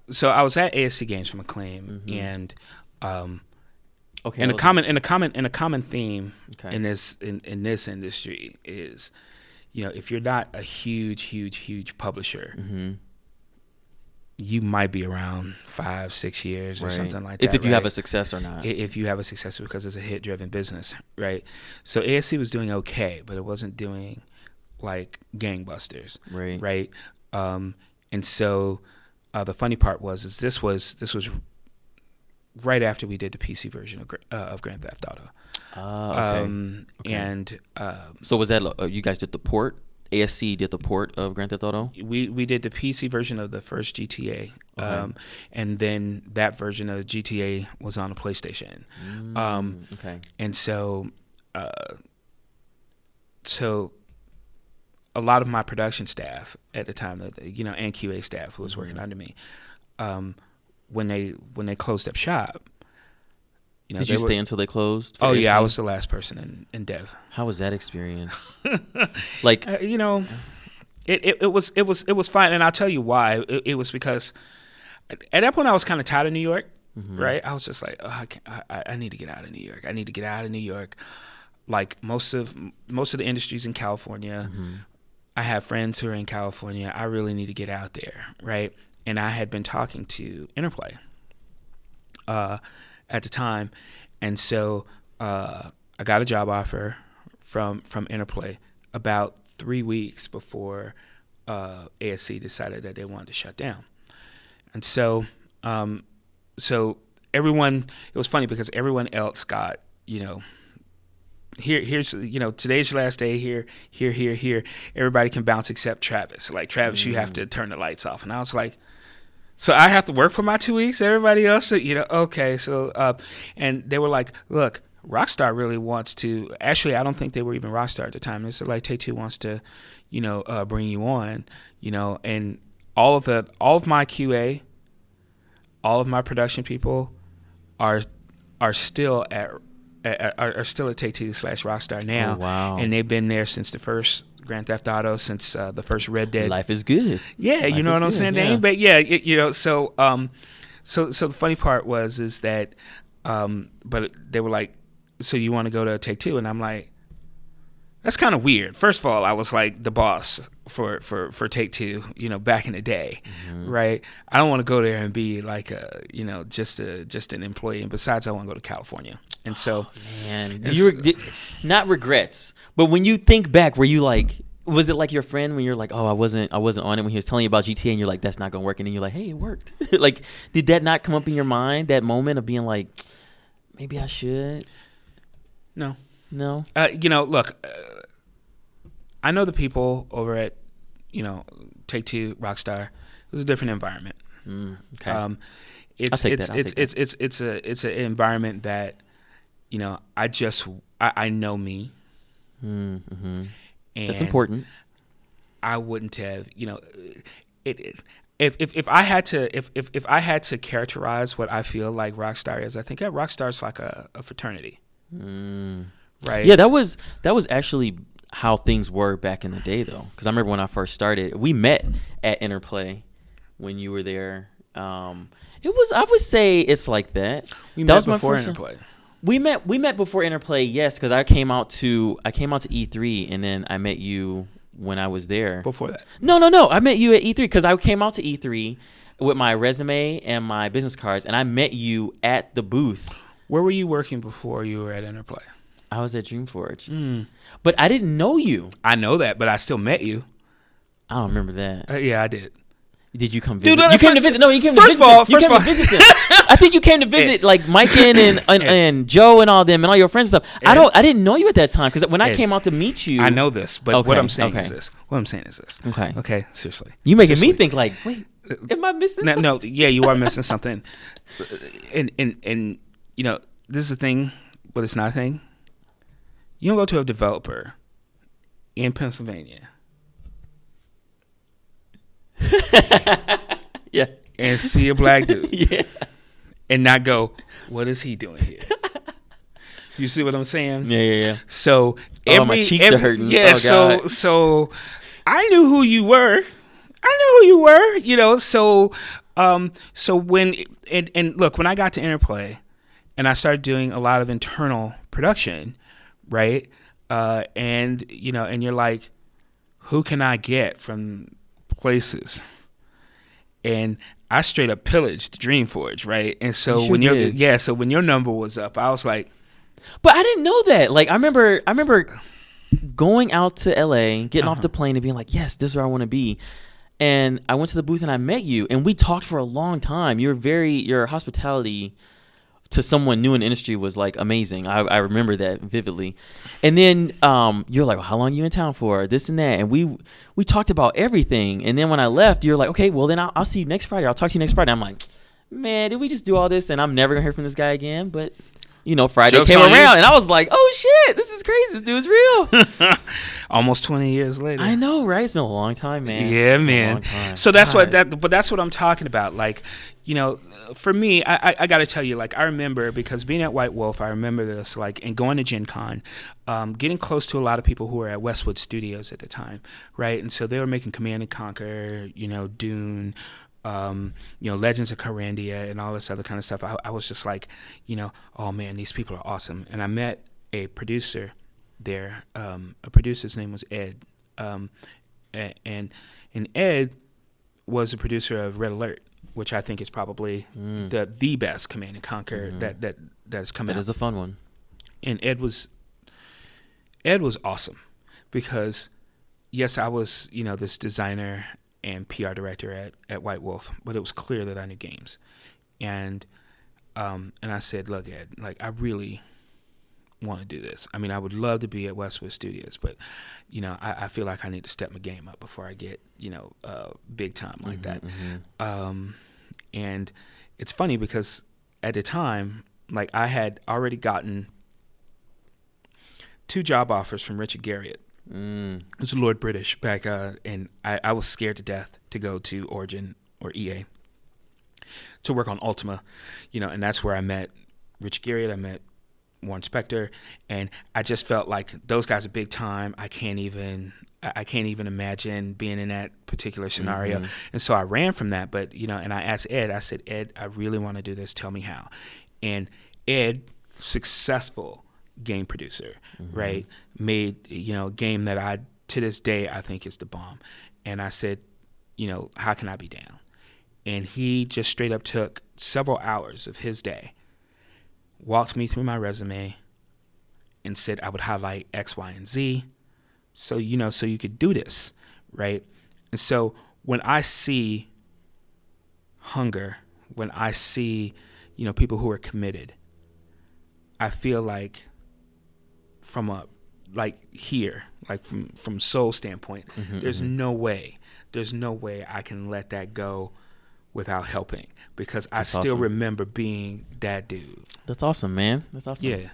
so I was at ASC Games from Acclaim, and Okay. and a common theme Okay. in this industry is, if you're not a huge publisher, you might be around 5-6 years or something like that. It's if you have a success or not. If you have a success, because it's a hit driven business, right? So ASC was doing okay, but it wasn't doing like gangbusters, right? And so the funny part was this was right after we did the PC version of Grand Theft Auto. Okay. And so was that you guys did the port? ASC did the port of Grand Theft Auto? We did the PC version of the first GTA, and then that version of GTA was on the PlayStation. Okay. And so a lot of my production staff at the time, and QA staff who was working under me, when they closed up shop, did you stay until they closed? Oh yeah, I was the last person in dev. How was that experience? Like it was fine, and I'll tell you why. It was because at that point I was kind of tired of New York, right? I was just like, I need to get out of New York. I need to get out of New York. Like most of the industries in California, I have friends who are in California. I really need to get out there, right? And I had been talking to Interplay at the time, and so I got a job offer from Interplay about 3 weeks before ASC decided that they wanted to shut down. And so everyone, it was funny because everyone else got, here's today's your last day, here. Everybody can bounce except Travis. Like, Travis, you have to turn the lights off. And I was like, so I have to work for my 2 weeks? Everybody else, okay. So, and they were like, look, Rockstar really wants to, actually, I don't think they were even Rockstar at the time. They said, like, Take-Two wants to, bring you on, and all of my QA, all of my production people are still at Take-Two / Rockstar now. Oh, wow. And they've been there since the first Grand Theft Auto, since the first Red Dead. Life is good. Yeah, you know what I'm saying? Yeah. But yeah, so the funny part is that, but they were like, so you want to go to Take-Two? And I'm like, that's kind of weird. First of all, I was like the boss for Take-Two, back in the day, right? I don't want to go there and be like just an employee. And besides, I want to go to California. And so, man, not regrets, but when you think back, were you like, was it like your friend when you're like, oh, I wasn't on it when he was telling you about GTA, and you're like, that's not gonna work, and then you're like, hey, it worked. Like, did that not come up in your mind, that moment of being like, maybe I should? No. Look, I know the people over at, Take-Two, Rockstar. It was a different environment. Okay. It's an environment that, I know me. And that's And important. I wouldn't have, if I had to characterize what I feel like Rockstar is, I think Rockstar is like a fraternity. Right. Yeah, that was actually how things were back in the day, though, because I remember when I first started, we met at Interplay when you were there. It was, I would say, it's like that. That was before Interplay. We met before Interplay, yes, because I came out to E3, and then I met you when I was there. Before that? No, I met you at E3 because I came out to E3 with my resume and my business cards, and I met you at the booth. Where were you working before you were at Interplay? I was at Dreamforge. But I didn't know you. I know that, but I still met you. I don't remember that. Yeah, I did. Did you come visit? Dude, you came to visit. No, you came to visit. First of all, visit them. I think you came to visit like Mike and Joe and all them and all your friends and stuff. I didn't know you at that time because when I came out to meet you, I know this, but what I'm saying is this. Okay, seriously. You making me think like, wait, am I missing something? No, yeah, you are missing something. And this is a thing, but it's not a thing. You don't go to a developer in Pennsylvania. Yeah. And see a black dude. Yeah. And not go, what is he doing here? You see what I'm saying? Yeah. So my cheeks are hurting. Yeah. Oh, so I knew who you were. So So and look, when I got to Interplay and I started doing a lot of internal production, right? And and you're like, who can I get from places? And I straight up pillaged Dreamforge, right? And so You sure did. so when your number was up, I was like, But I didn't know that. Like, I remember going out to LA, getting off the plane and being like, yes, this is where I want to be. And I went to the booth and I met you and we talked for a long time. Your hospitality to someone new in the industry was like amazing. I remember that vividly. And then you're like, well, how long are you in town for? This and that. And we talked about everything. And then when I left, you're like, okay, well then I'll see you next Friday. I'll talk to you next Friday. I'm like, man, did we just do all this and I'm never gonna hear from this guy again? But Friday Joke's came on you. around and I was like, oh shit, this is crazy. This dude's real. almost 20 years later. I know, right? It's been a long time, man. Yeah, It's been a man. long time. So that's God. but that's what I'm talking about. Like, for me, I got to tell you, like, I remember, because being at White Wolf, I remember this, like, and going to Gen Con, getting close to a lot of people who were at Westwood Studios at the time, right? And so they were making Command and Conquer, Dune, Legends of Carandia and all this other kind of stuff. I was just like, oh man, these people are awesome. And I met a producer there. A producer's name was Ed, and Ed was a producer of Red Alert, which I think is probably the best Command and Conquer that has come out. That is a fun one. And Ed was awesome, because yes, I was this designer and PR director at White Wolf, but it was clear that I knew games, and I said, look, Ed, like, I really want to do this. I mean, I would love to be at Westwood Studios, but I feel like I need to step my game up before I get big time like that. And it's funny because at the time, like, I had already gotten 2 job offers from Richard Garriott. It was Lord British back, and I was scared to death to go to Origin or EA to work on Ultima, and that's where I met Rich Garriott. I met Warren Spector, and I just felt like those guys are big time. I can't even imagine being in that particular scenario. And so I ran from that. But and I asked Ed. I said, Ed, I really want to do this. Tell me how. And Ed, successful game producer, right, made a game that I to this day I think is the bomb. And I said, how can I be down? And he just straight up took several hours of his day, walked me through my resume, and said I would highlight X, Y, and Z, so so you could do this, right? And so when I see hunger, when I see people who are committed, I feel like from soul standpoint, there's no way I can let that go without helping, because I still remember being that dude. That's awesome, man. That's awesome. Yeah.